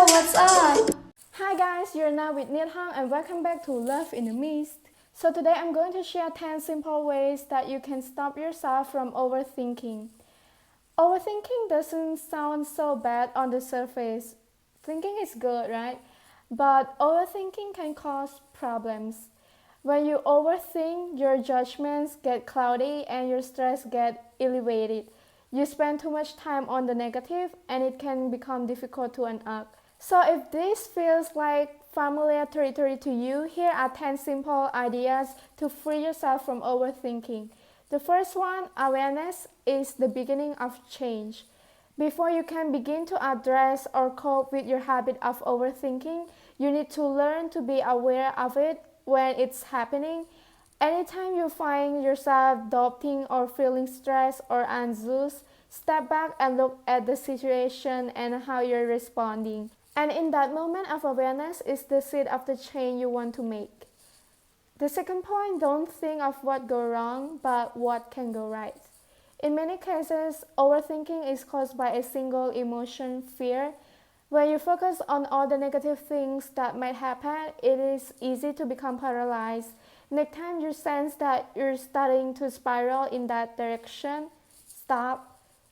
what's up? Hi guys, you're now with Nidhang and welcome back to Love in the Mist. So today I'm going to share 10 simple ways that you can stop yourself from overthinking. Overthinking doesn't sound so bad on the surface. Thinking is good, right? But overthinking can cause problems. When you overthink, your judgments get cloudy and your stress get elevated. You spend too much time on the negative and it can become difficult to unlock. So if this feels like familiar territory to you, here are 10 simple ideas to free yourself from overthinking. The first one, awareness, is the beginning of change. Before you can begin to address or cope with your habit of overthinking, you need to learn to be aware of it when it's happening. Anytime you find yourself doubting or feeling stressed or anxious, step back and look at the situation and how you're responding. And in that moment of awareness is the seed of the change you want to make. The second point, don't think of what go wrong, but what can go right. In many cases, overthinking is caused by a single emotion, fear. When you focus on all the negative things that might happen, it is easy to become paralyzed. Next time you sense that you're starting to spiral in that direction, stop.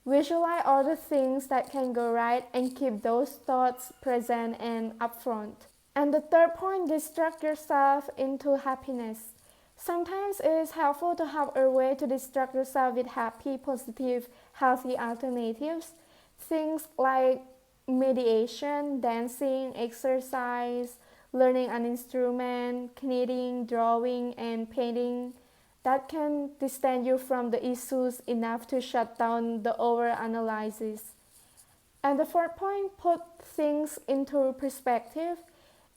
Visualize all the things that can go right and keep those thoughts present and upfront. And the third point, distract yourself into happiness. Sometimes it is helpful to have a way to distract yourself with happy, positive, healthy alternatives. Things like meditation, dancing, exercise, learning an instrument, knitting, drawing, and painting. That can distance you from the issues enough to shut down the overanalysis. And the fourth point, put things into perspective.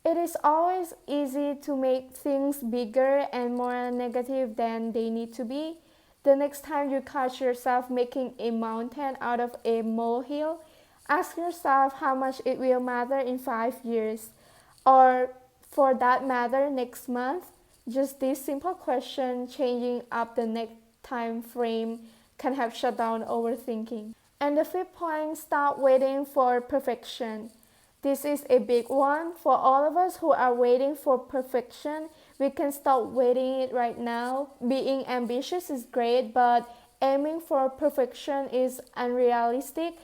It is always easy to make things bigger and more negative than they need to be. The next time you catch yourself making a mountain out of a molehill, ask yourself how much it will matter in 5 years, or for that matter, next month. Just this simple question, changing up the next time frame, can help shut down overthinking. And the fifth point, stop waiting for perfection. This is a big one. For all of us who are waiting for perfection, we can stop waiting it right now. Being ambitious is great, but aiming for perfection is unrealistic,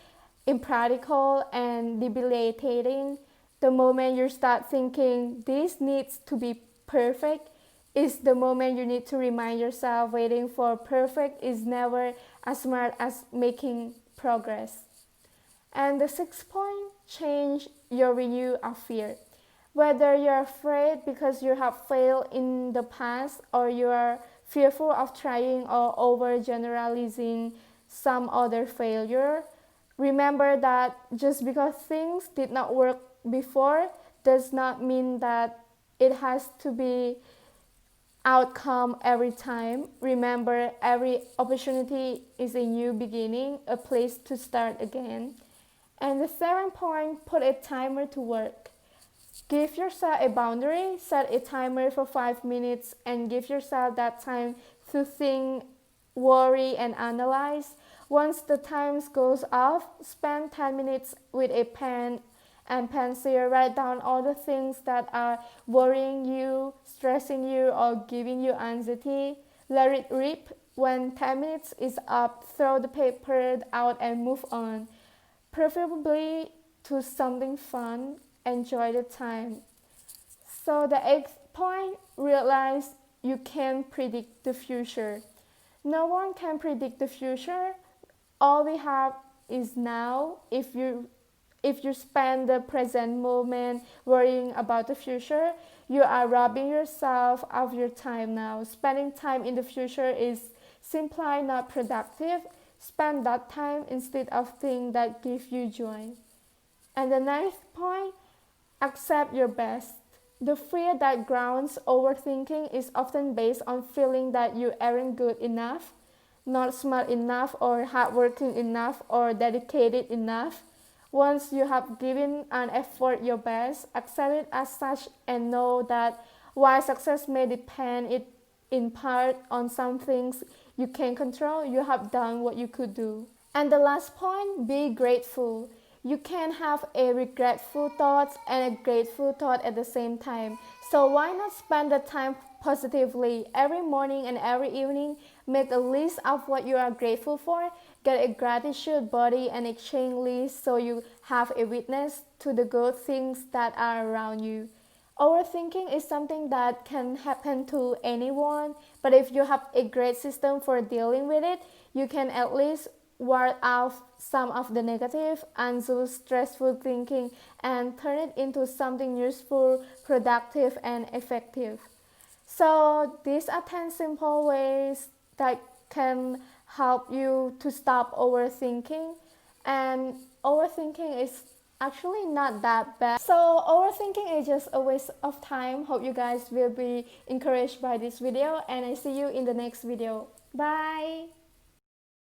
impractical, and debilitating. The moment you start thinking this needs to be perfect is the moment you need to remind yourself waiting for perfect is never as smart as making progress. And the sixth point, change your view of fear. Whether you're afraid because you have failed in the past or you are fearful of trying or overgeneralizing some other failure, remember that just because things did not work before does not mean that it has to be outcome every time. Remember, every opportunity is a new beginning, a place to start again. And the seventh point, put a timer to work. Give yourself a boundary, set a timer for 5 minutes and give yourself that time to think, worry, and analyze. Once the time goes off, spend 10 minutes with a pen and pencil. Write down all the things that are worrying you, stressing you, or giving you anxiety. Let it rip. When 10 minutes is up, throw the paper out and move on. Preferably to something fun. Enjoy the time. So the eighth point, realize you can't predict the future. No one can predict the future. All we have is now. If you spend the present moment worrying about the future, you are robbing yourself of your time now. Spending time in the future is simply not productive. Spend that time instead of things that give you joy. And the ninth point, accept your best. The fear that grounds overthinking is often based on feeling that you aren't good enough, not smart enough, or hardworking enough, or dedicated enough. Once you have given an effort your best, accept it as such and know that while success may depend in part on some things you can control, you have done what you could do. And the last point, be grateful. you can have a regretful thought and a grateful thought at the same time. So why not spend the time positively every morning and every evening? Make a list of what you are grateful for, get a gratitude body and exchange list so you have a witness to the good things that are around you. Overthinking is something that can happen to anyone, but if you have a great system for dealing with it, you can at least ward off some of the negative, anxious, stressful thinking and turn it into something useful, productive, and effective. So, these are 10 simple ways that can help you to stop overthinking. And overthinking is actually not that bad. So, overthinking is just a waste of time. Hope you guys will be encouraged by this video, and I see you in the next video. Bye!